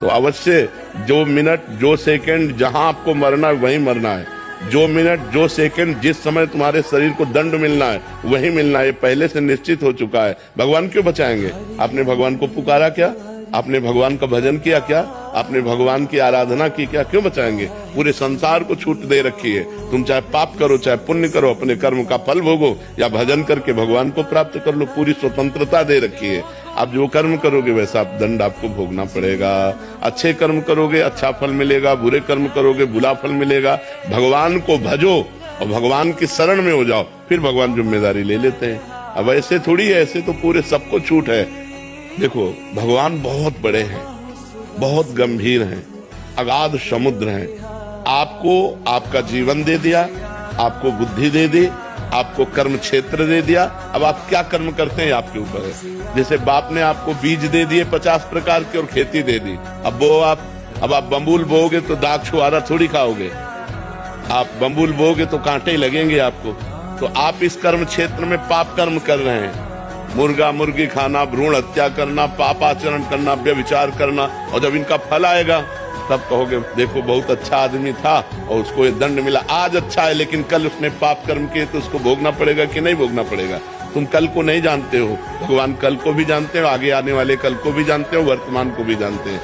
तो अवश्य जो मिनट जो सेकंड जहां आपको मरना है वहीं मरना है, जो मिनट जो सेकंड जिस समय तुम्हारे शरीर को दंड मिलना है वही मिलना है, ये पहले से निश्चित हो चुका है। भगवान क्यों बचाएंगे? आपने भगवान को पुकारा क्या? आपने भगवान का भजन किया क्या? आपने भगवान की आराधना की क्या? क्यों बचाएंगे? पूरे संसार को छूट दे रखी है। तुम चाहे पाप करो चाहे पुण्य करो, अपने कर्म का फल भोगो या भजन करके भगवान को प्राप्त कर लो, पूरी स्वतंत्रता दे रखी है। आप जो कर्म करोगे वैसा दंड आपको भोगना पड़ेगा। अच्छे कर्म करोगे अच्छा फल मिलेगा, बुरे कर्म करोगे बुरा फल मिलेगा। भगवान को भजो और भगवान की शरण में हो जाओ, फिर भगवान जिम्मेदारी ले लेते हैं। अब ऐसे थोड़ी है, ऐसे तो पूरे सबको छूट है। देखो भगवान बहुत बड़े हैं, बहुत गंभीर हैं, अगाध समुद्र हैं। आपको आपका जीवन दे दिया, आपको बुद्धि दे दी, आपको कर्म क्षेत्र दे दिया। अब आप क्या कर्म करते हैं आपके ऊपर है। जैसे बाप ने आपको बीज दे दिए 50 प्रकार के और खेती दे दी, अब आप बम्बूल बोओगे तो दाग छुआरा थोड़ी खाओगे। आप बम्बूल बोओगे तो कांटे लगेंगे आपको। तो आप इस कर्म क्षेत्र में पाप कर्म कर रहे हैं, मुर्गा मुर्गी खाना, भ्रूण हत्या करना, पापाचरण करना, व्यभिचार करना, और जब इनका फल आएगा तब कहोगे देखो बहुत अच्छा आदमी था और उसको ये दंड मिला। आज अच्छा है लेकिन कल उसने पाप कर्म किए तो उसको भोगना पड़ेगा कि नहीं भोगना पड़ेगा? तुम कल को नहीं जानते हो, भगवान कल को भी जानते हो, आगे आने वाले कल को भी जानते हो, वर्तमान को भी जानते हैं।